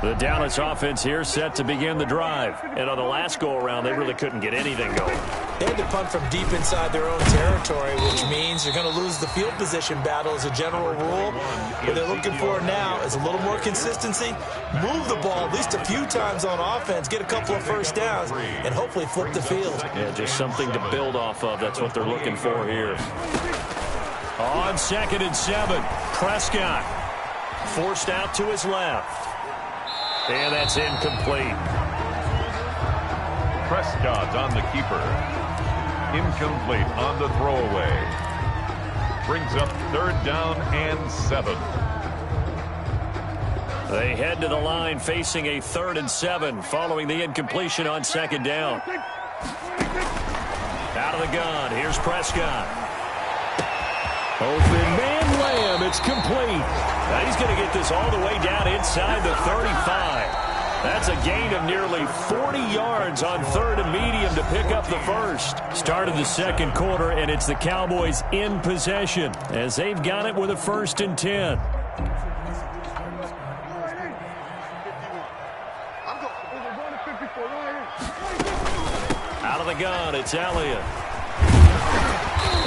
The Dallas offense here set to begin the drive. And on the last go-around, they really couldn't get anything going. They had to punt from deep inside their own territory, which means you're going to lose the field position battle as a general rule. What they're looking for now is a little more consistency, move the ball at least a few times on offense, get a couple of first downs, and hopefully flip the field. Yeah, just something to build off of. That's what they're looking for here. On 2nd and 7, Prescott forced out to his left. And that's incomplete. Prescott on the keeper. Incomplete on the throwaway. Brings up 3rd down and 7. They head to the line facing a 3rd and 7 following the incompletion on 2nd down. Out of the gun, here's Prescott. Open man, Lamb, it's complete. Now he's going to get this all the way down inside the 35. That's a gain of nearly 40 yards on 3rd and medium to pick up the first. Start of the 2nd quarter, and it's the Cowboys in possession as they've got it with a 1st and 10. Out of the gun, it's Elliott.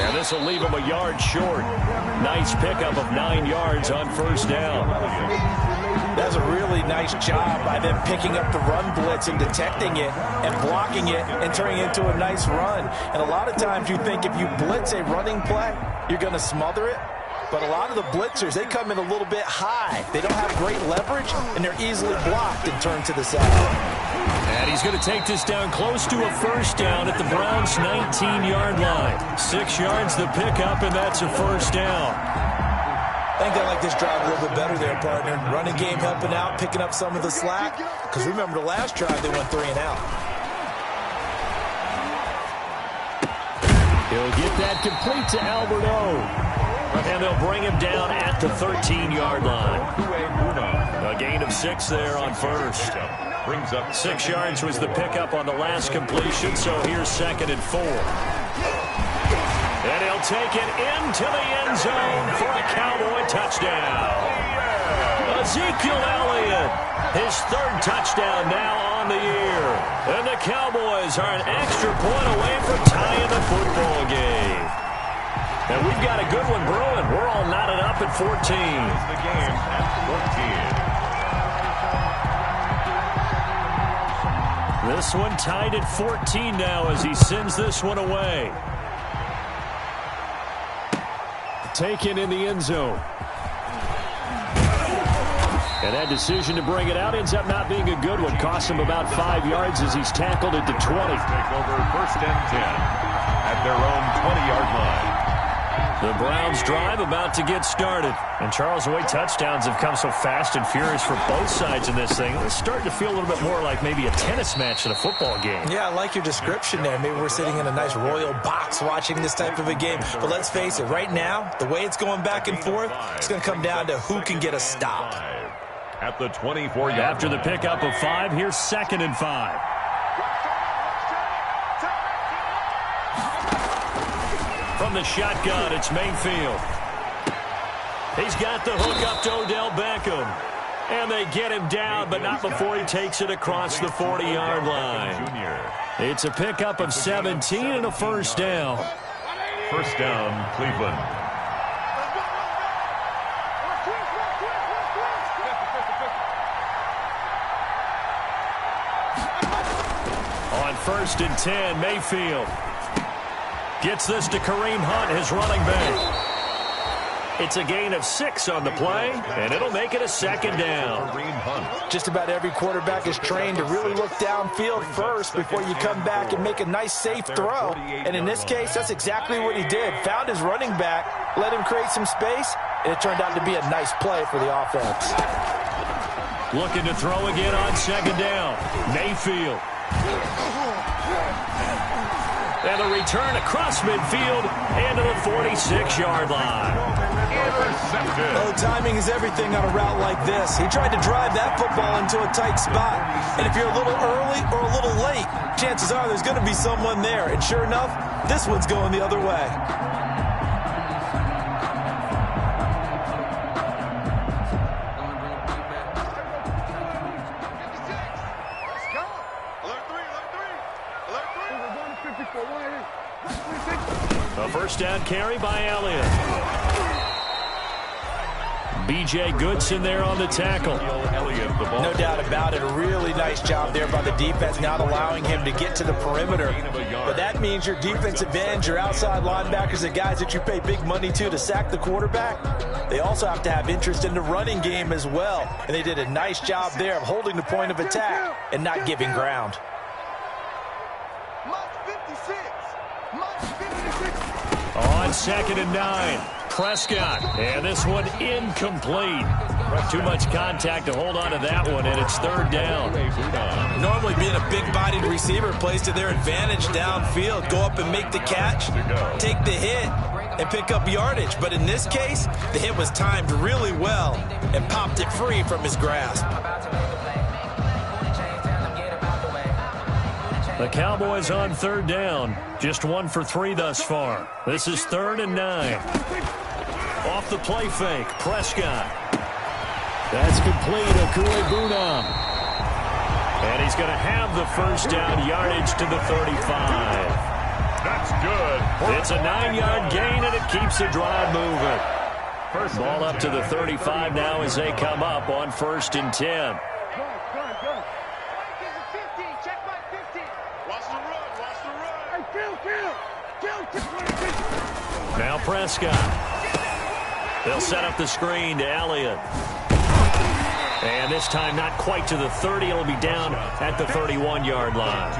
And this will leave him a yard short. Nice pickup of 9 yards on 1st down. That's a really nice job by them picking up the run blitz and detecting it and blocking it and turning it into a nice run. And a lot of times you think if you blitz a running play, you're going to smother it. But a lot of the blitzers, they come in a little bit high. They don't have great leverage, and they're easily blocked and turned to the side. And he's going to take this down close to a 1st down at the Browns' 19-yard line. 6 yards the pickup, and that's a 1st down. I think they like this drive a little bit better there, partner. Running game helping out, picking up some of the slack. Because remember the last drive, they went 3 and out. He'll get that complete to Albert O. And they'll bring him down at the 13-yard line. A gain of 6 there on 1st. Brings up 6 yards was the pickup on the last completion, so here's 2nd and 4. And he'll take it into the end zone for a Cowboy touchdown. Ezekiel Elliott, his 3rd touchdown now on the year. And the Cowboys are an extra point away from tying the football game. And we've got a good one brewing. We're all knotted up at 14. The game at 14. This one tied at 14 now as he sends this one away. Taken in the end zone. And that decision to bring it out ends up not being a good one. Costs him about 5 yards as he's tackled at the 20. Take over 1st and 10 at their own 20-yard line. The Browns drive about to get started. And Charles, the way touchdowns have come so fast and furious for both sides in this thing, it's starting to feel a little bit more like maybe a tennis match than a football game. Yeah, I like your description there. Maybe we're sitting in a nice royal box watching this type of a game. But let's face it, right now, the way it's going back and forth, it's going to come down to who can get a stop. At the 24-yard After the pickup of 5, here's 2nd and 5. From the shotgun, it's Mayfield. He's got the hook up to Odell Beckham. And they get him down, but not before he takes it across the 40-yard line. It's a pickup of 17 and a 1st down. 1st down, Cleveland. On 1st and 10, Mayfield gets this to Kareem Hunt, his running back. It's a gain of 6 on the play, and it'll make it a 2nd down. Just about every quarterback is trained to really look downfield first before you come back and make a nice, safe throw. And in this case, that's exactly what he did. Found his running back, let him create some space, and it turned out to be a nice play for the offense. Looking to throw again on 2nd down. Mayfield. And a return across midfield and to the 46-yard line. Oh, timing is everything on a route like this. He tried to drive that football into a tight spot. And if you're a little early or a little late, chances are there's going to be someone there. And sure enough, this one's going the other way. first down carry by Elliott. B.J. Goodson there on the tackle. No doubt about it. A really nice job there by the defense, not allowing him to get to the perimeter. But that means your defensive ends, your outside linebackers, the guys that you pay big money to sack the quarterback, they also have to have interest in the running game as well. And they did a nice job there of holding the point of attack and not giving ground. On 2nd and 9. Prescott, and this one incomplete. Too much contact to hold on to that one, and it's 3rd down. Normally being a big-bodied receiver plays to their advantage downfield. Go up and make the catch, take the hit, and pick up yardage. But in this case, the hit was timed really well and popped it free from his grasp. The Cowboys on 3rd down. Just 1 for 3 thus far. This is 3rd and 9. Off the play fake, Prescott. That's complete, Akuli-Bunam. And he's going to have the first down, yardage to the 35. That's good. It's a 9-yard gain, and it keeps the drive moving. Ball up to the 35 now as they come up on 1st and 10. Now Prescott. They'll set up the screen to Elliott. And this time not quite to the 30. It'll be down at the 31-yard line.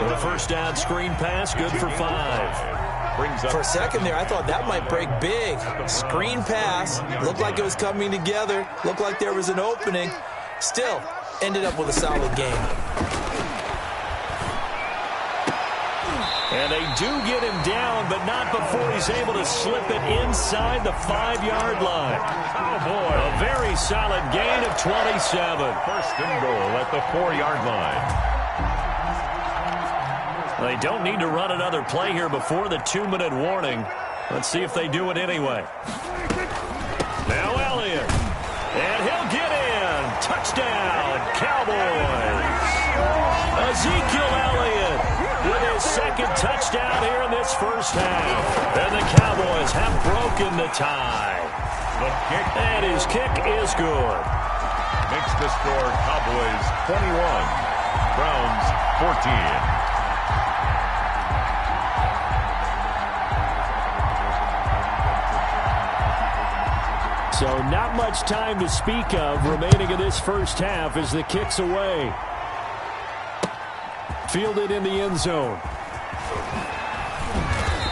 The first down screen pass, good for 5. For a second there, I thought that might break big. Screen pass, looked like it was coming together, looked like there was an opening. Still, ended up with a solid game. And they do get him down, but not before he's able to slip it inside the 5-yard line. Oh, boy, a very solid gain of 27. 1st and goal at the 4-yard line. They don't need to run another play here before the 2-minute warning. Let's see if they do it anyway. Now Elliott. And he'll get in. Touchdown, Cowboys. Ezekiel Elliott with his 2nd touchdown here in this first half. And the Cowboys have broken the tie. The kick. And his kick is good. Makes the score Cowboys 21, Browns 14. So not much time to speak of remaining in this first half as the kick's away. Fielded in the end zone.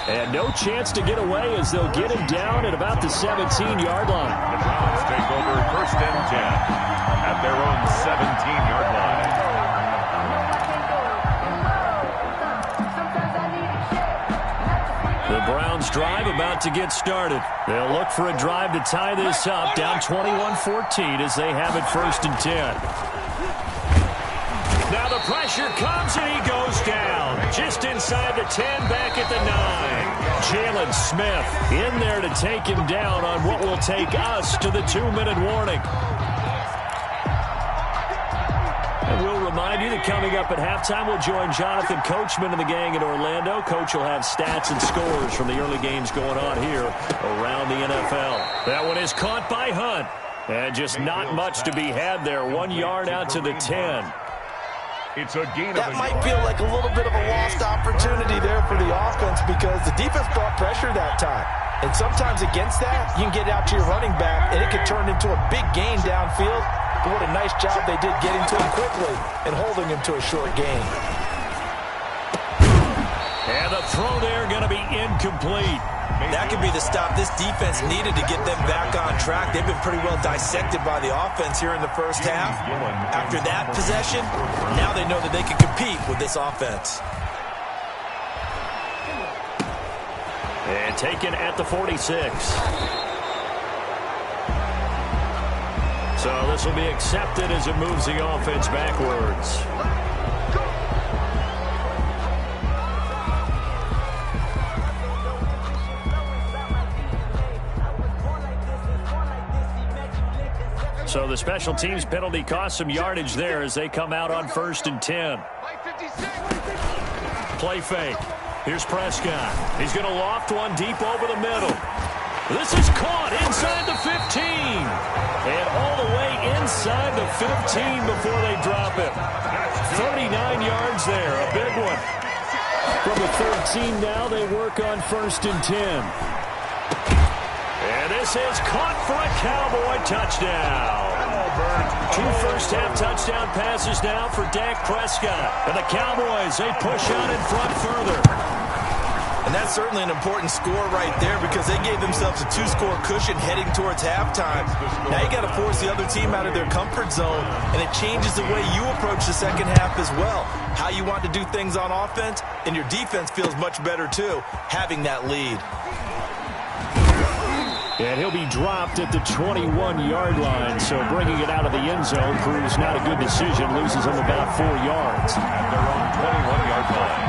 And no chance to get away as they'll get him down at about the 17-yard line. The Browns take over 1st and 10 at their own 17-yard line. The Browns drive about to get started. They'll look for a drive to tie this up, down 21-14 as they have it 1st and 10. Now the pressure comes and he goes down. Just inside the 10, back at the 9. Jalen Smith in there to take him down on what will take us to the 2-minute warning. And we'll remind you that coming up at halftime, we'll join Jonathan Coachman and the gang in Orlando. Coach will have stats and scores from the early games going on here around the NFL. That one is caught by Hunt. And just not much to be had there. 1 yard out to the 10. It's a gain that might feel like a little bit of a lost opportunity there for the offense because the defense brought pressure that time. And sometimes against that, you can get out to your running back, and it could turn into a big gain downfield. But what a nice job they did getting to him quickly and holding him to a short gain. And the throw there going to be incomplete. That could be the stop this defense needed to get them back on track. They've been pretty well dissected by the offense here in the first half. After that possession, now they know that they can compete with this offense. And taken at the 46. So this will be accepted as it moves the offense backwards. So the special teams penalty cost some yardage there as they come out on 1st and 10. Play fake. Here's Prescott. He's going to loft one deep over the middle. This is caught inside the 15. And all the way inside the 15 before they drop it. 39 yards there, a big one. From the 13 now, they work on 1st and 10. And this is caught for a Cowboy touchdown. 2 first-half touchdown passes now for Dak Prescott. And the Cowboys, they push out in front further. And that's certainly an important score right there because they gave themselves a 2-score cushion heading towards halftime. Now you got to force the other team out of their comfort zone, and it changes the way you approach the second half as well. How you want to do things on offense, and your defense feels much better too, having that lead. And he'll be dropped at the 21-yard line, so bringing it out of the end zone proves not a good decision, loses him about 4 yards. At their own 21-yard line.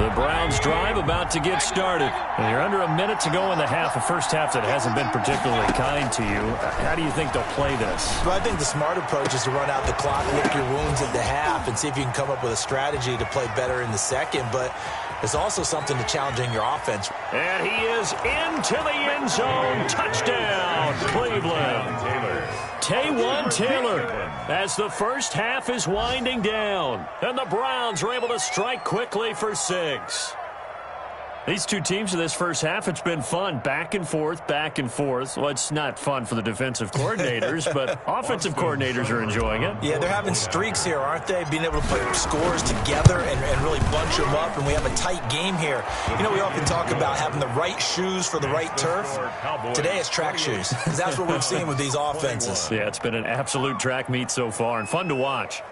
The Browns drive about to get started. And you're under a minute to go in the half, a first half that hasn't been particularly kind to you. How do you think they'll play this? Well, I think the smart approach is to run out the clock, lick your wounds at the half, and see if you can come up with a strategy to play better in the second. But there's also something to challenging your offense. And he is into the end zone. Touchdown, Cleveland. Taywan Taylor as the first half is winding down. And the Browns are able to strike quickly for 6. These two teams in this first half, it's been fun. Back and forth, back and forth. Well, it's not fun for the defensive coordinators, but offensive coordinators are enjoying it. Yeah, they're having streaks here, aren't they? Being able to put scores together and really bunch them up, and we have a tight game here. You know, we often talk about having the right shoes for the right turf. Today it's track shoes. That's what we've seen with these offenses. Yeah, it's been an absolute track meet so far, and fun to watch.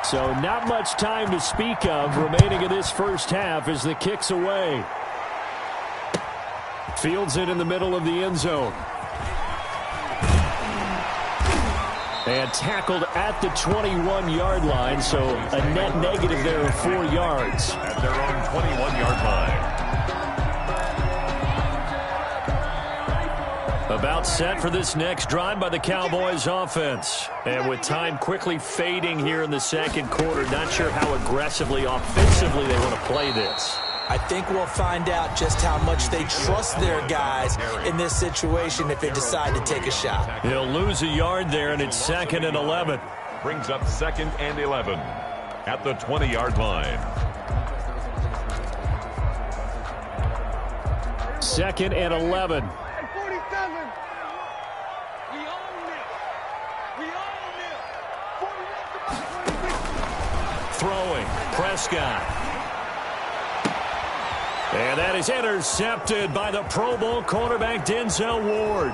So not much time to speak of remaining in this first half as the kick's away. Fields it in the middle of the end zone. And tackled at the 21-yard line, so a net negative there of 4 yards. At their own 21-yard line. About set for this next drive by the Cowboys offense. And with time quickly fading here in the second quarter, not sure how aggressively, offensively they want to play this. I think we'll find out just how much they trust their guys in this situation if they decide to take a shot. He'll lose a yard there, and it's 2nd and 11. Brings up 2nd and 11 at the 20-yard line. 2nd and 11. Throwing, Prescott. And that is intercepted by the Pro Bowl cornerback Denzel Ward.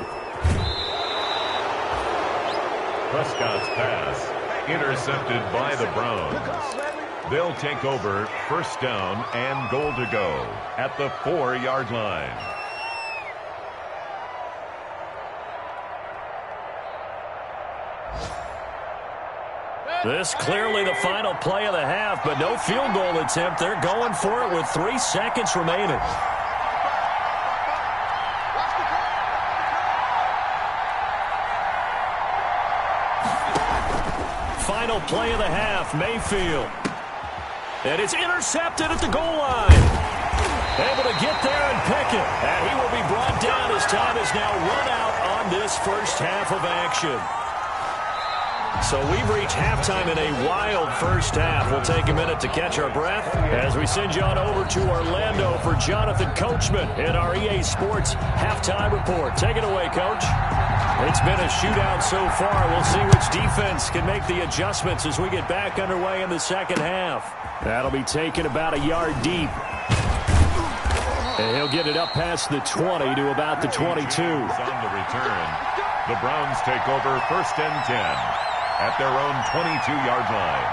Prescott's pass intercepted by the Browns. They'll take over 1st down and goal to go at the 4-yard line. This clearly the final play of the half, but no field goal attempt. They're going for it with 3 seconds remaining. Final play of the half, Mayfield. And it's intercepted at the goal line. Able to get there and pick it. And he will be brought down as time is now run out on this first half of action. So we've reached halftime in a wild first half. We'll take a minute to catch our breath as we send you on over to Orlando for Jonathan Coachman in our EA Sports Halftime Report. Take it away, Coach. It's been a shootout so far. We'll see which defense can make the adjustments as we get back underway in the second half. That'll be taken about a yard deep. And he'll get it up past the 20 to about the 22. On the return, the Browns take over 1st and 10. At their own 22-yard line.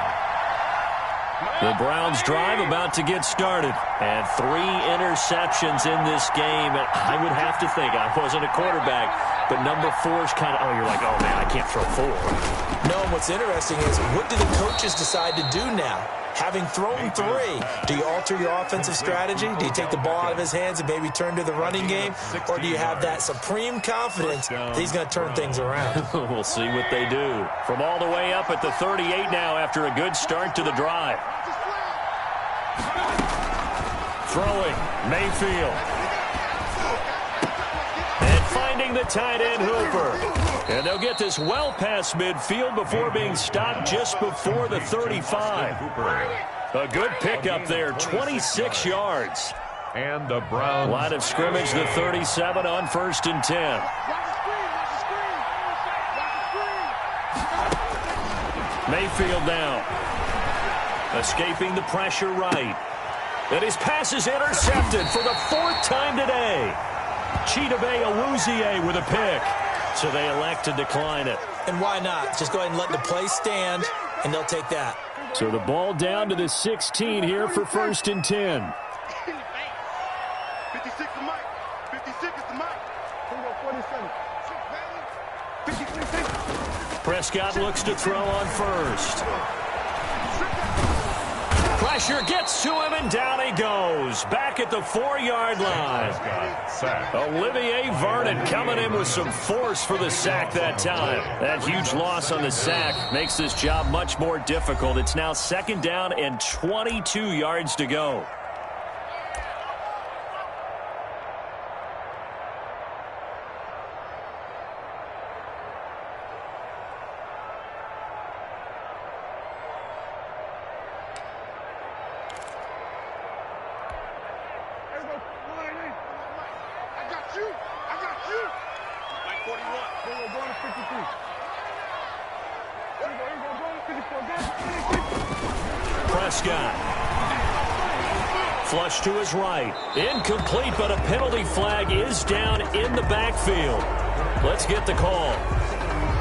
The Browns drive about to get started. And 3 interceptions in this game. And I would have to think, I wasn't a quarterback, but number 4 is kind of, oh, you're like, oh, man, I can't throw 4. No, and what's interesting is, what do the coaches decide to do now? Having thrown 3, do you alter your offensive strategy? Do you take the ball out of his hands and maybe turn to the running game? Or do you have that supreme confidence that he's going to turn things around? We'll see what they do. From all the way up at the 38 now after a good start to the drive. Throwing, Mayfield. And finding the tight end, Hooper. And they'll get this well past midfield before being stopped just before the 35. A good pickup there, 26 yards. And the Browns. Line of scrimmage, the 37 on 1st and 10. Mayfield now. Escaping the pressure right. And his pass is intercepted for the 4th time today. Chidobe Awuzie with a pick. So they elect to decline it. And why not? Just go ahead and let the play stand, and they'll take that. So the ball down to the 16 here for 1st and 10. 56 is Mike. 56 is the Mike. 47. Prescott looks to throw on 1st. Pressure gets to him, and down he goes. Back at the 4-yard line. Olivier Vernon coming in with some force for the sack that time. That huge loss on the sack makes this job much more difficult. It's now 2nd down and 22 yards to go. Prescott. Flush to his right. Incomplete, but a penalty flag is down in the backfield. Let's get the call.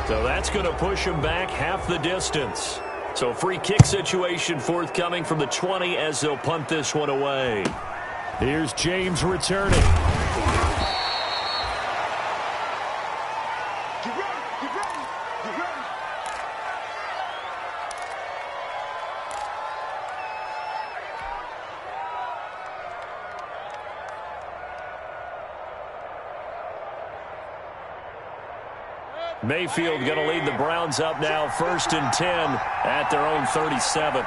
So that's going to push him back half the distance. So free kick situation forthcoming from the 20 as they'll punt this one away. Here's James returning. Mayfield going to lead the Browns up now, 1st and 10 at their own 37.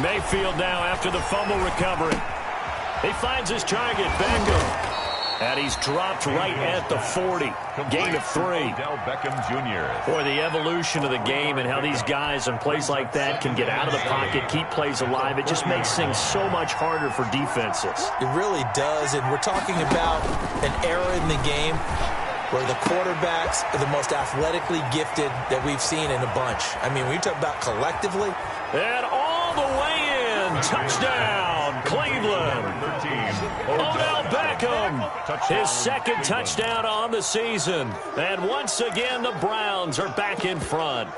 Mayfield now after the fumble recovery. He finds his target, Beckham. And he's dropped right at the 40. Gain of 3. Beckham Jr. Boy, the evolution of the game and how these guys in plays like that can get out of the pocket, keep plays alive, it just makes things so much harder for defenses. It really does, and we're talking about an era in the game where the quarterbacks are the most athletically gifted that we've seen in a bunch. I mean, when you talk about collectively. And all the way in, touchdown, Cleveland. Odell Beckham, his 2nd touchdown on the season. And once again, the Browns are back in front.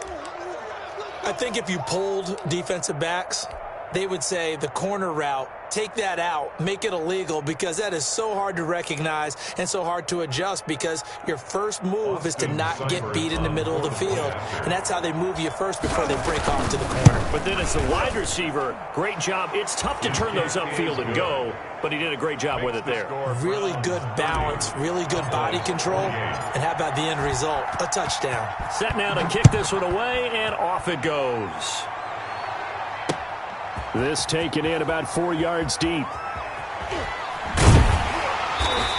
I think if you polled defensive backs, they would say the corner route, take that out, make it illegal, because that is so hard to recognize and so hard to adjust, because your first move is to not get beat in the middle of the field, and that's how they move you first before they break off to the corner. But then as the wide receiver, great job. It's tough to turn those upfield and go, but he did a great job with it there. Really good balance, really good body control, and how about the end result? A touchdown. Set now to kick this one away, and off it goes. This taken in about 4 yards deep.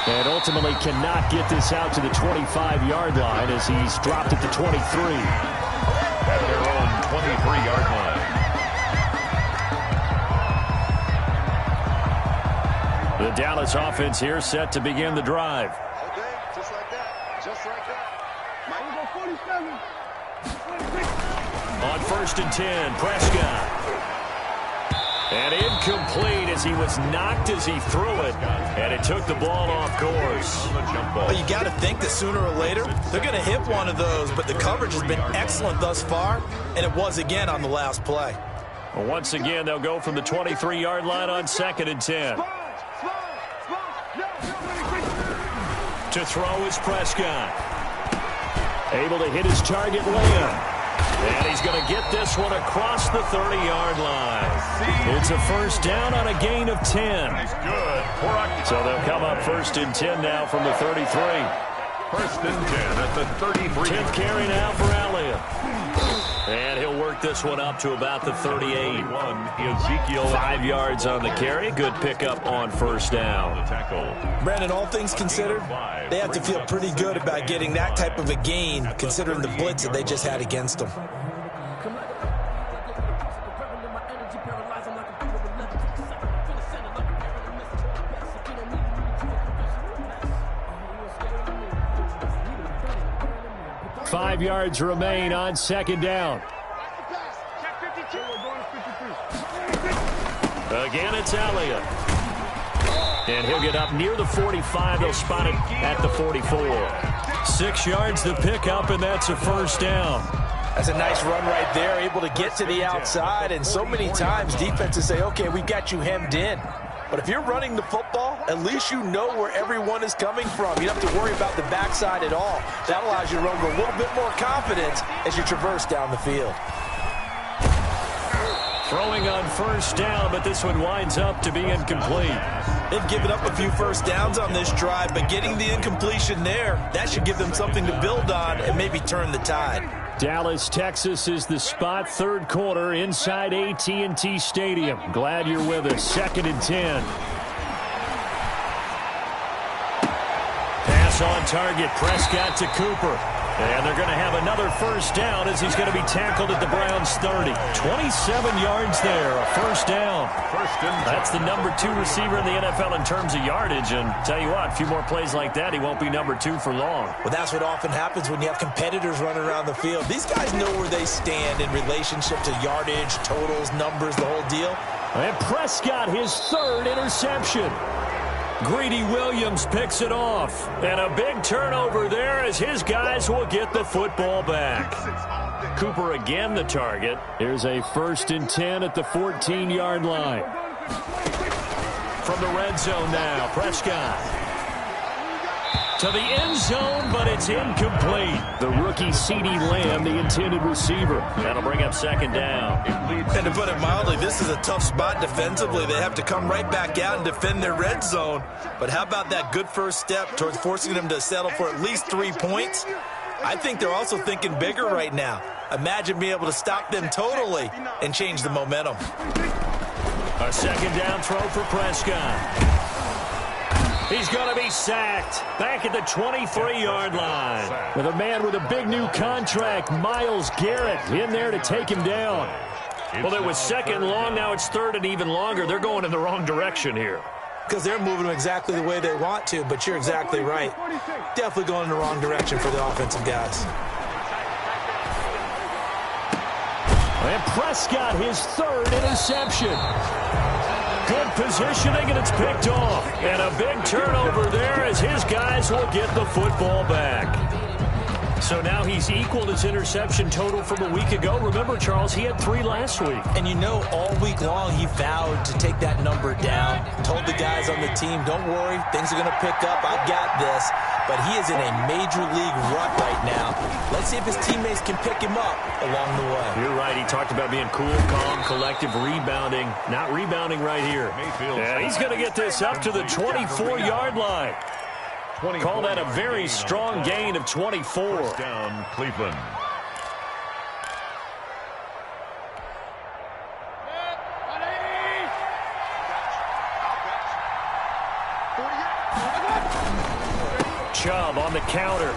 And ultimately cannot get this out to the 25-yard line as he's dropped at the 23. At their own 23-yard line. The Dallas offense here set to begin the drive. Okay, just like that. Just like that. On 1st and 10, Prescott. And incomplete as he was knocked as he threw it. And it took the ball off course. Well, you got to think that sooner or later they're going to hit one of those, but the coverage has been excellent thus far, and it was again on the last play. Well, once again, they'll go from the 23-yard line on 2nd and 10. To throw is Prescott. Able to hit his target layup. And he's going to get this one across the 30-yard line. It's a first down on a gain of 10. So they'll come up first and 10 now from the 33. First and 10 at the 33. 10th carry now for Elliott. And he'll work this one up to about the 38. Ezekiel. 5 yards on the carry. Good pickup on first down. Brandon, all things considered, they have to feel pretty good about getting that type of a gain, considering the blitz that they just had against them. Five yards remain on second down. Again, it's Elliott. And he'll get up near the 45. They'll spot it at the 44. 6 yards the pickup, and that's a first down. That's a nice run right there, able to get to the outside. And so many times defenses say, okay, we've got you hemmed in. But if you're running the football, at least you know where everyone is coming from. You don't have to worry about the backside at all. That allows you to run with a little bit more confidence as you traverse down the field. Throwing on first down, but this one winds up to be incomplete. They've given up a few first downs on this drive, but getting the incompletion there, that should give them something to build on and maybe turn the tide. Dallas, Texas is the spot, third quarter inside AT&T Stadium. Glad you're with us. 2nd and 10. Pass on target. Prescott to Cooper. And they're going to have another first down as he's going to be tackled at the Browns' 30. 27 yards there, a first down. That's the number 2 receiver in the NFL in terms of yardage. And tell you what, a few more plays like that, he won't be number 2 for long. Well, that's what often happens when you have competitors running around the field. These guys know where they stand in relationship to yardage, totals, numbers, the whole deal. And Prescott, his 3rd interception. Greedy Williams picks it off. And a big turnover there as his guys will get the football back. Cooper again the target. Here's a 1st and 10 at the 14-yard line. From the red zone now, Prescott. To the end zone, but it's incomplete. The rookie CeeDee Lamb, the intended receiver. That'll bring up second down. And to put it mildly, this is a tough spot defensively. They have to come right back out and defend their red zone. But how about that good first step towards forcing them to settle for at least 3 points? I think they're also thinking bigger right now. Imagine being able to stop them totally and change the momentum. A second down throw for Prescott. He's going to be sacked back at the 23-yard line. With a man with a big new contract, Myles Garrett, in there to take him down. Well, it was 2nd and long. Now it's 3rd and even longer. They're going in the wrong direction here. Because they're moving them exactly the way they want to, but you're exactly right. Definitely going in the wrong direction for the offensive guys. And Prescott, his 3rd interception. Good positioning, and it's picked off. And a big turnover there as his guys will get the football back. So now he's equaled his interception total from a week ago. Remember, Charles, he had 3 last week. And you know, all week long he vowed to take that number down. Told the guys on the team, don't worry, things are going to pick up. I've got this. But he is in a major league rut right now. Let's see if his teammates can pick him up along the way. You're right. He talked about being cool, calm, collective, rebounding. Not rebounding right here. And he's going to get this up to the 24-yard line. Call that a very strong gain of 24. First down, Cleveland. Chubb on the counter.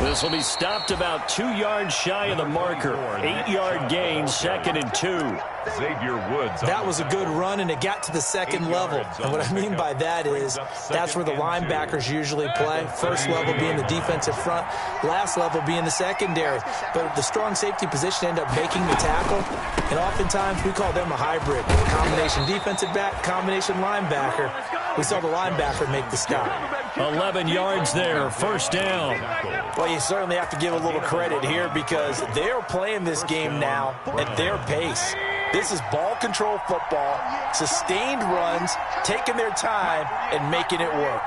This will be stopped about 2 yards shy of the marker. 8-yard gain, 2nd and 2. Xavier Woods. That was a good run, and it got to the second level. And what I mean by that is that's where the linebackers usually play. First level being the defensive front, last level being the secondary. But the strong safety position ended up making the tackle, and oftentimes we call them a hybrid. Combination defensive back, combination linebacker. We saw the linebacker make the stop. 11 yards there, first down. Well, you certainly have to give a little credit here because they're playing this game now at their pace. This is ball control football, sustained runs, taking their time, and making it work.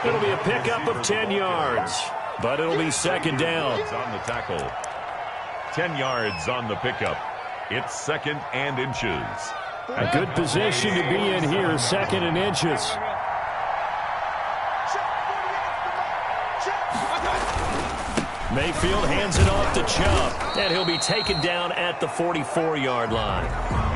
It'll be a pickup of 10 yards, but it'll be second down. On the tackle. 10 yards on the pickup. It's 2nd and inches. A good position to be in here, 2nd and inches. Mayfield hands it off to Chubb, and he'll be taken down at the 44-yard line.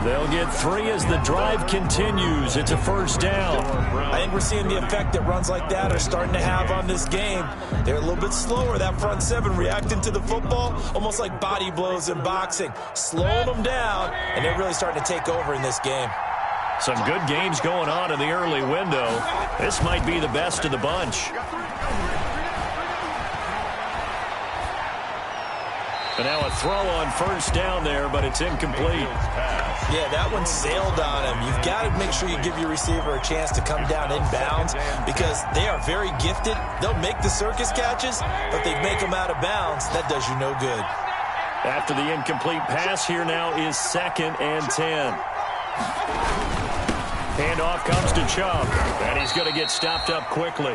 They'll get 3 as the drive continues. It's a first down. I think we're seeing the effect that runs like that are starting to have on this game. They're a little bit slower, that front 7 reacting to the football, almost like body blows in boxing, slowing them down, and they're really starting to take over in this game. Some good games going on in the early window. This might be the best of the bunch. And now a throw on first down there, but it's incomplete. Yeah, that one sailed on him. You've got to make sure you give your receiver a chance to come down inbounds because they are very gifted. They'll make the circus catches, but they make them out of bounds. That does you no good. After the incomplete pass, here now is 2nd and 10. Handoff comes to Chubb, and he's going to get stopped up quickly.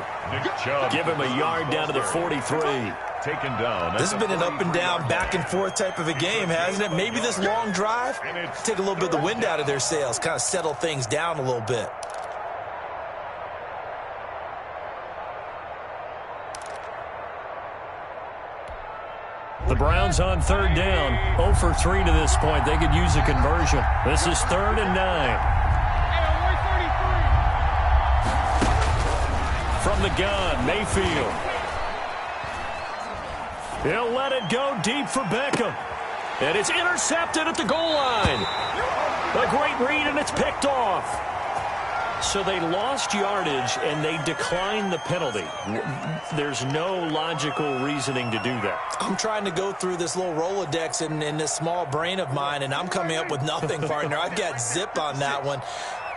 Give him a yard down to the 43. Taken down. This has been an up and down, back and forth type of a game, hasn't it? Maybe this long drive, take a little bit of the wind out of their sails, kind of settle things down a little bit. The Browns on 3rd down, 0 for 3 to this point. They could use a conversion. This is 3rd and 9. From the gun, Mayfield. He'll let it go deep for Beckham. And it's intercepted at the goal line. A great read, and it's picked off. So they lost yardage, and they declined the penalty. There's no logical reasoning to do that. I'm trying to go through this little Rolodex in this small brain of mine, and I'm coming up with nothing, partner. I've got zip on that one.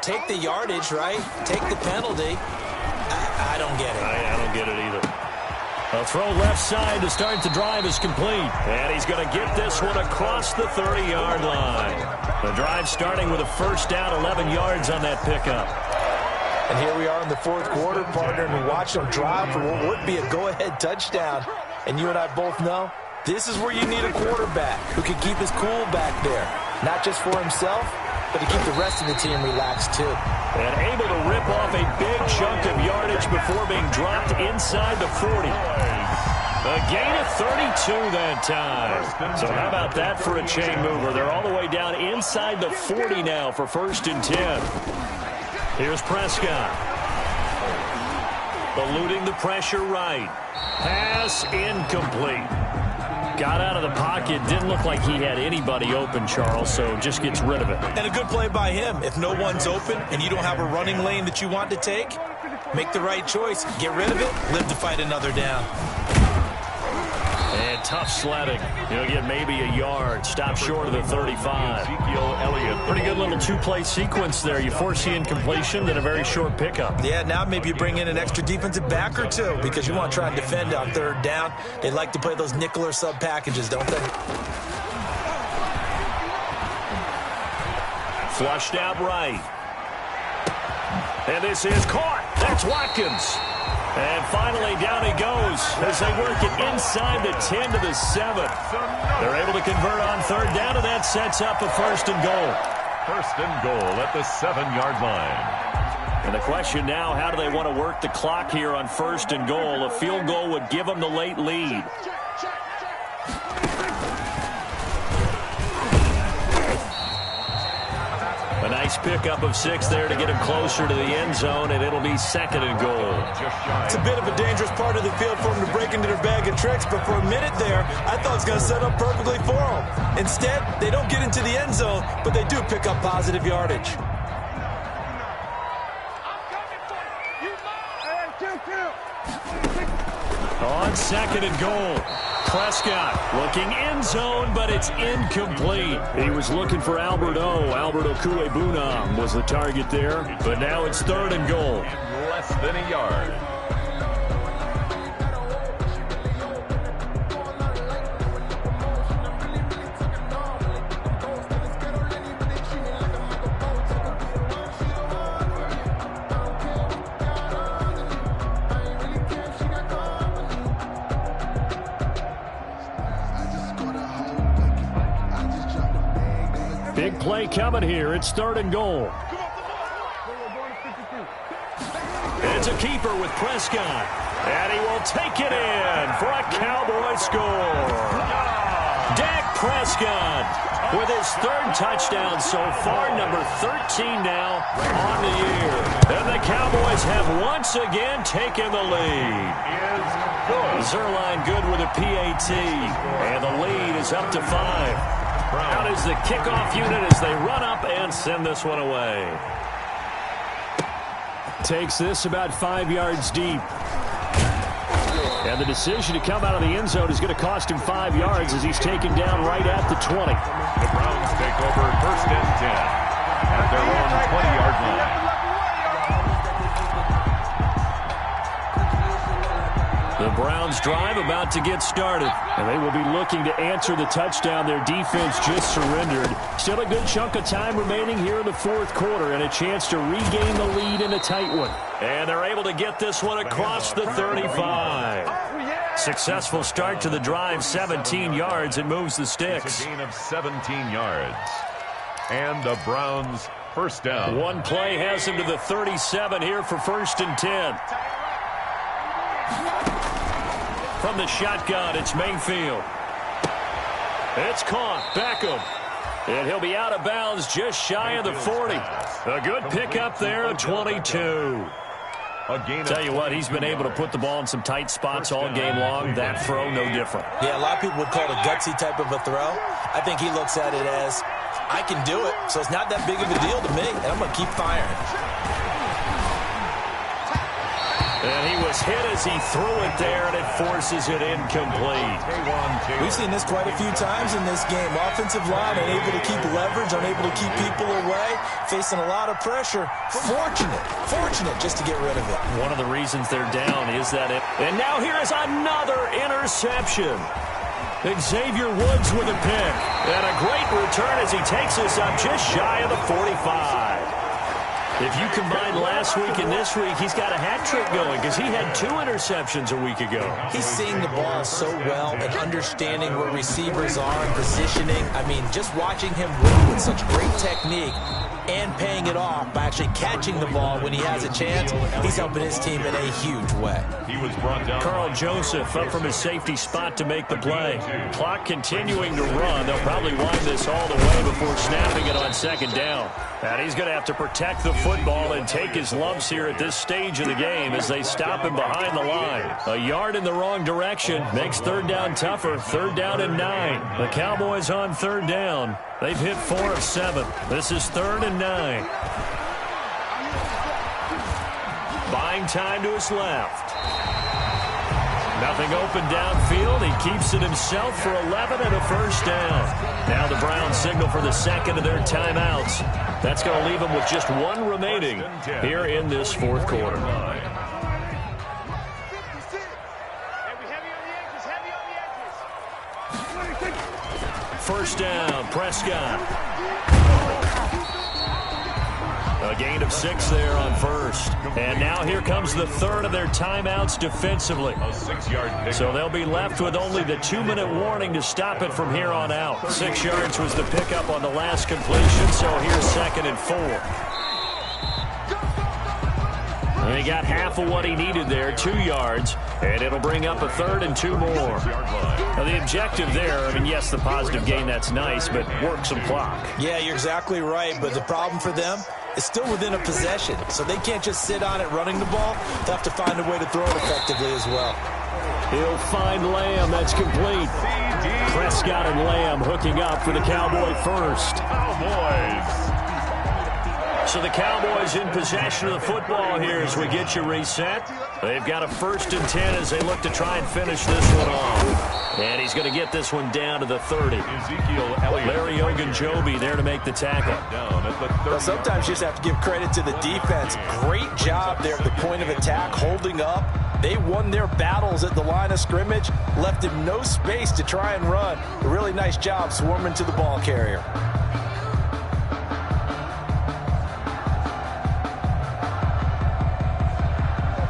Take the yardage, right? Take the penalty. I don't get it. I don't get it either. A throw left side to start the drive is complete. And he's going to get this one across the 30-yard line. The drive starting with a first down, 11 yards on that pickup. And here we are in the 4th quarter, partner, and we watch them drive for what would be a go-ahead touchdown. And you and I both know this is where you need a quarterback who can keep his cool back there. Not just for himself, but to keep the rest of the team relaxed too. And able to rip off a big chunk of yardage before being dropped inside the 40. A gain of 32 that time. So how about that for a chain mover? They're all the way down inside the 40 now for 1st and 10. Here's Prescott. Eluding the pressure right. Pass incomplete. Got out of the pocket. Didn't look like he had anybody open, Charles, so just gets rid of it. And a good play by him. If no one's open and you don't have a running lane that you want to take, make the right choice. Get rid of it. Live to fight another down. And tough sledding. He'll get maybe a yard. Stop short of the 35. Pretty good little 2-play sequence there. You force the incompletion, then a very short pickup. Yeah, now maybe you bring in an extra defensive back or two because you want to try and defend on 3rd down. They like to play those nickel or sub packages, don't they? Flushed out right. And this is caught. That's Watkins. And finally, down he goes as they work it inside the 10 to the 7. They're able to convert on 3rd down, and that sets up a 1st and goal. 1st and goal at the 7-yard line. And the question now, how do they want to work the clock here on 1st and goal? A field goal would give them the late lead. A nice pickup of 6 there to get him closer to the end zone, and it'll be 2nd and goal. It's a bit of a dangerous part of the field for them to break into their bag of tricks, but for a minute there, I thought it was going to set up perfectly for them. Instead, they don't get into the end zone, but they do pick up positive yardage. On 2nd and goal. Prescott looking end zone, but it's incomplete. He was looking for Albert Okuebunam was the target there, but now it's 3rd and goal. Less than a yard. Big play coming here. It's 3rd and goal. It's a keeper with Prescott. And he will take it in for a Cowboy score. Dak Prescott with his 3rd touchdown so far, number 13 now on the year. And the Cowboys have once again taken the lead. Zerline good with a PAT. And the lead is up to 5. Out is the kickoff unit as they run up and send this one away. Takes this about 5 yards deep. And the decision to come out of the end zone is going to cost him 5 yards as he's taken down right at the 20. The Browns take over 1st and 10 at their own 20-yard line. The Browns drive about to get started, and they will be looking to answer the touchdown their defense just surrendered. Still a good chunk of time remaining here in the 4th quarter and a chance to regain the lead in a tight one. And they're able to get this one across the 35. Successful start to the drive, 17 yards. It moves the sticks. It's a gain of 17 yards. And the Browns 1st down. One play has him to the 37 here for 1st and 10. From the shotgun, it's Mayfield. It's caught. Beckham. And he'll be out of bounds just shy of the 40. A good pickup there of 22. Tell you what, he's been able to put the ball in some tight spots all game long. That throw, no different. Yeah, a lot of people would call it a gutsy type of a throw. I think he looks at it as, I can do it, so it's not that big of a deal to me, and I'm going to keep firing. And he was hit as he threw it there, and it forces it incomplete. We've seen this quite a few times in this game. Offensive line unable to keep leverage, unable to keep people away, facing a lot of pressure. Fortunate just to get rid of it. One of the reasons they're down is that it. And now here is another interception. Xavier Woods with a pick. And a great return as he takes us up just shy of the 45. If you combine last week and this week, he's got a hat trick going because he had 2 interceptions a week ago. He's seeing the ball so well and understanding where receivers are and positioning. I mean, just watching him run with such great technique and paying it off by actually catching the ball when he has a chance, he's helping his team in a huge way. He was brought down. Carl Joseph up from his safety spot to make the play. Clock continuing to run. They'll probably wind this all the way before snapping it on 2nd down. And he's going to have to protect the football and take his lumps here at this stage of the game as they stop him behind the line. A yard in the wrong direction makes 3rd down tougher. 3rd down and 9. The Cowboys on 3rd down. They've hit 4 of 7. This is 3rd and 9. Buying time to his left. Nothing open downfield. He keeps it himself for 11 and a 1st down. Now the Browns signal for the 2nd of their timeouts. That's going to leave them with just 1 remaining here in this 4th quarter. First down, Prescott. A gain of 6 there on 1st. And now here comes the 3rd of their timeouts defensively. A 6-yard pick. So they'll be left with only the 2-minute warning to stop it from here on out. 6 yards was the pickup on the last completion, so here's 2nd and 4. And he got half of what he needed there, 2 yards, and it'll bring up a 3rd and 2 more. Now the objective there, I mean, yes, the positive gain, that's nice, but work some clock. Yeah, you're exactly right, but the problem for them is still within a possession, so they can't just sit on it running the ball. They'll have to find a way to throw it effectively as well. He'll find Lamb. That's complete. Prescott and Lamb hooking up for the Cowboy first. Cowboys. So the Cowboys in possession of the football here as we get you reset. They've got a 1st and 10 as they look to try and finish this one off. And he's going to get this one down to the 30. Larry Ogunjobi there to make the tackle. Well, sometimes you just have to give credit to the defense. Great job there at the point of attack, holding up. They won their battles at the line of scrimmage, left him no space to try and run. A really nice job swarming to the ball carrier.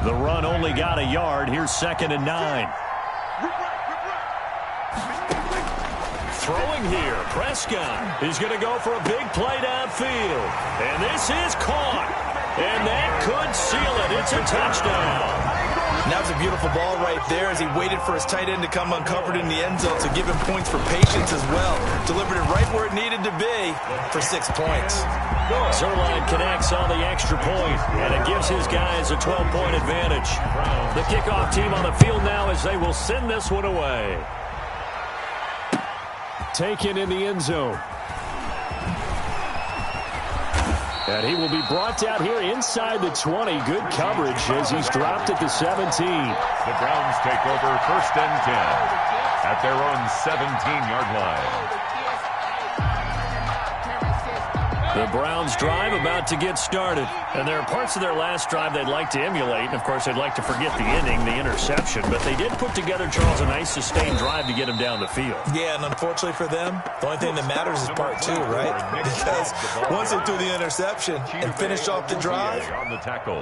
The run only got a yard. Here's 2nd and 9. throwing here. Prescott is going to go for a big play downfield. And this is caught. And that could seal it. It's a touchdown. And that was a beautiful ball right there as he waited for his tight end to come uncovered in the end zone, so give him points for patience as well. Delivered it right where it needed to be for 6 points. Zerline connects on the extra point, and it gives his guys a 12-point advantage. The kickoff team on the field now as they will send this one away. Taken in the end zone. And he will be brought down here inside the 20. Good coverage as he's dropped at the 17. The Browns take over 1st and 10 at their own 17-yard line. The Browns drive about to get started. And there are parts of their last drive they'd like to emulate. And, of course, they'd like to forget the inning, the interception. But they did put together, Charles, a nice sustained drive to get him down the field. Yeah, and unfortunately for them, the only thing that matters is part 2, right? Because once they threw the interception and finished off the drive,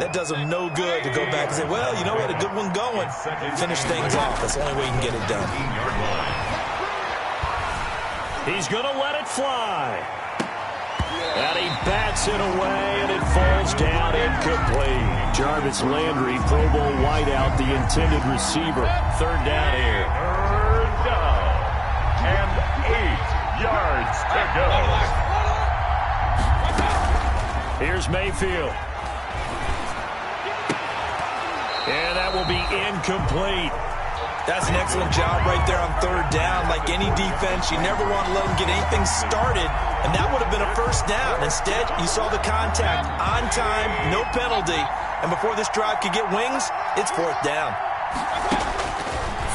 that does them no good to go back and say, well, you know, we had a good one going. Finish things off. That's the only way you can get it done. He's going to let it fly. And he bats it away, and it falls down incomplete. Jarvis Landry, Pro Bowl wideout, the intended receiver. 3rd down here. 3rd down. And 8 yards to go. Here's Mayfield. And that will be incomplete. That's an excellent job right there on 3rd down. Like any defense, you never want to let them get anything started, and that would have been a 1st down. Instead, you saw the contact on time, no penalty, and before this drive could get wings, it's 4th down.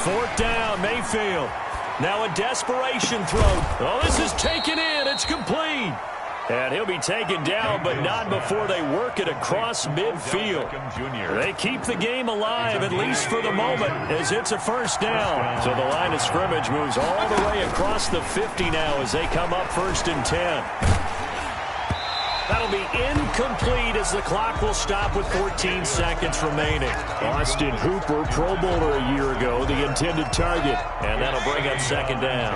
4th down, Mayfield. Now a desperation throw. Oh, this is taken in. It's complete. And he'll be taken down, but not before they work it across midfield. They keep the game alive, at least for the moment, as it's a 1st down. So the line of scrimmage moves all the way across the 50 now as they come up 1st and 10. That'll be incomplete as the clock will stop with 14 seconds remaining. Austin Hooper, Pro Bowler a year ago, the intended target. And that'll bring up 2nd down.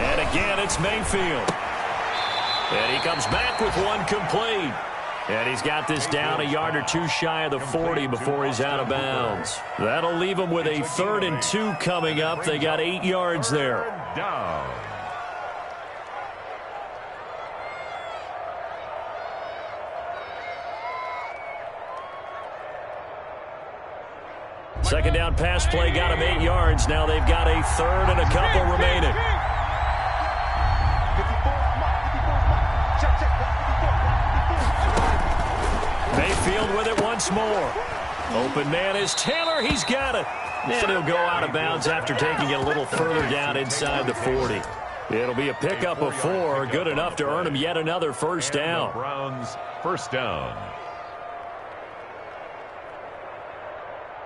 And again, it's Mayfield. And he comes back with one complete. And he's got this down a yard or 2 shy of the 40 before he's out of bounds. That'll leave him with a 3rd and 2 coming up. They got 8 yards there. Down. Second down pass play got him 8 yards. Now they've got a 3rd and a couple remaining. Mayfield with it once more. Open man is Taylor. He's got it. And he'll go out of bounds after taking it a little further down inside the 40. It'll be a pickup of 4. Good enough to earn him yet another 1st down. Browns 1st down.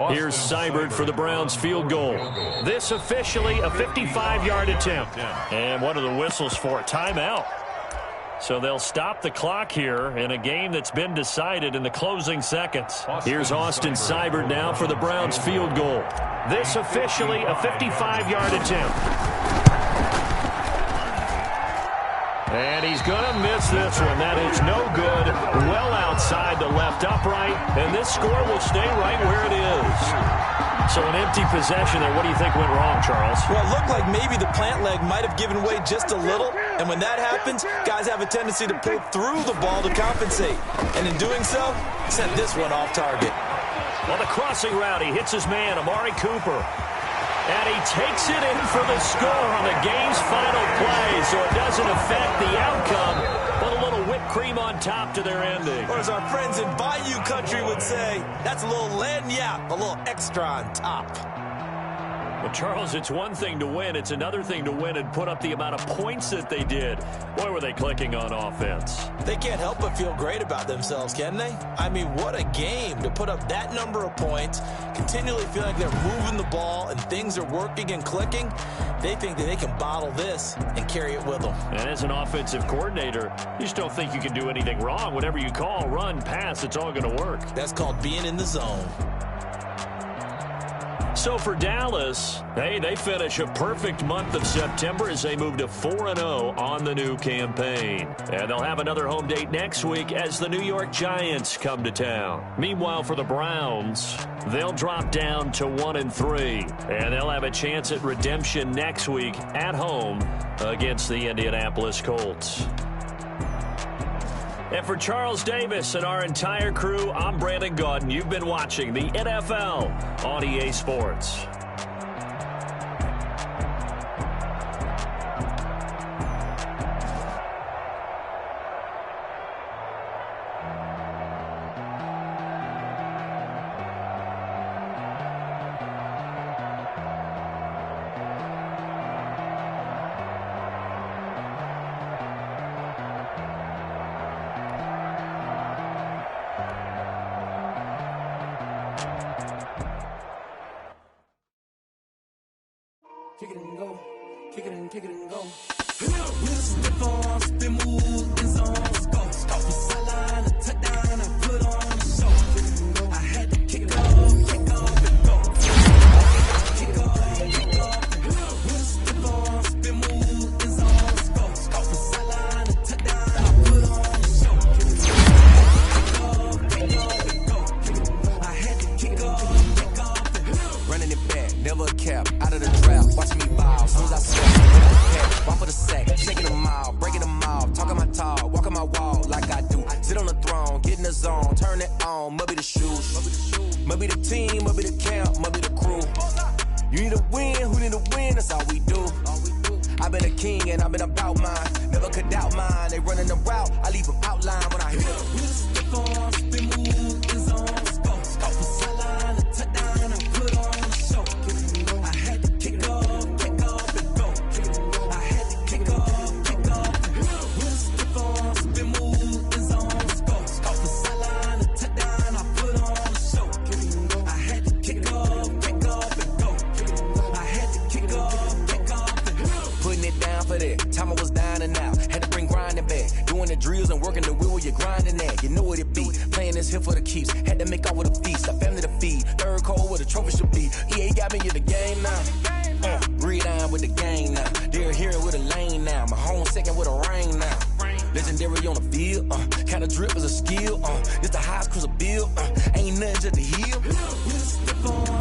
Here's Seibert for the Browns field goal. This officially a 55-yard attempt. And what are the whistles for? Timeout. So they'll stop the clock here in a game that's been decided in the closing seconds. Here's Austin Seibert now for the Browns field goal. This officially a 55-yard attempt. And he's going to miss this one. That is no good. Well outside the left upright. And this score will stay right where it is. So an empty possession there. What do you think went wrong, Charles? Well, it looked like maybe the plant leg might have given way just a little. And when that happens, guys have a tendency to pull through the ball to compensate. And in doing so, sent this one off target. On the crossing route, he hits his man, Amari Cooper. And he takes it in for the score on the game's final play, so it doesn't affect the outcome, but a little whipped cream on top to their ending. Or as our friends in Bayou Country would say, that's a little lagniappe, a little extra on top. Well, Charles, it's one thing to win. It's another thing to win and put up the amount of points that they did. Boy, were they clicking on offense. They can't help but feel great about themselves, can they? I mean, what a game to put up that number of points, continually feel like they're moving the ball and things are working and clicking. They think that they can bottle this and carry it with them. And as an offensive coordinator, you just don't think you can do anything wrong. Whatever you call, run, pass, it's all going to work. That's called being in the zone. So for Dallas, hey, they finish a perfect month of September as they move to 4-0 on the new campaign. And they'll have another home date next week as the New York Giants come to town. Meanwhile, for the Browns, they'll drop down to 1-3. And they'll have a chance at redemption next week at home against the Indianapolis Colts. And for Charles Davis and our entire crew, I'm Brandon Gaudin. You've been watching the NFL on EA Sports. Kick it and go, kick it and go. With a stiff arm, spin move, in zone, go. Off the sideline, a touchdown, I put on a show. I had to kick off and go. Kick off. With a stiff arm, spin move, in zone, go. Off the sideline, a touchdown, I put on a show. I had to kick off. Running it back, never cap, out of the trap. Watching me bow, as soon as I snap. Walk for the sack, shaking them out, breaking them out. Talking my talk, walking my walk like I do. Sit on the throne, get in the zone, turn it on. Must be the shoes, must be the team, must be the camp, must be the crew. You need to win, who need to win, that's all we do. I've been a king and I've been about mine. Never could doubt mine, they running the route, I leave them outline when I hit them. We just stick on, spin move, in zone, go. Off the sideline, a touchdown, I put on a show. I had to kick off and go. I had to kick off. We just stick on, spin move, in zone, go. Off the sideline, a touchdown, I put on a show. I had to kick off and go. I had to kick off. Putting it down for that. Time I was down and out. Had to bring grinding back. Doing the drills and working the wheel where you're grinding at. You know what it be. Playing this here for the keeps. Had to make out with a feast. A family to feed. Third cold where the trophy should be. EA got me in the game now. Breathe on with the game now. They're here with a lane now. My home second with a rain now. Legendary on the field. Kinda drip is a skill. It's the highest cruiser bill. Ain't nothing just to heal. We just step on.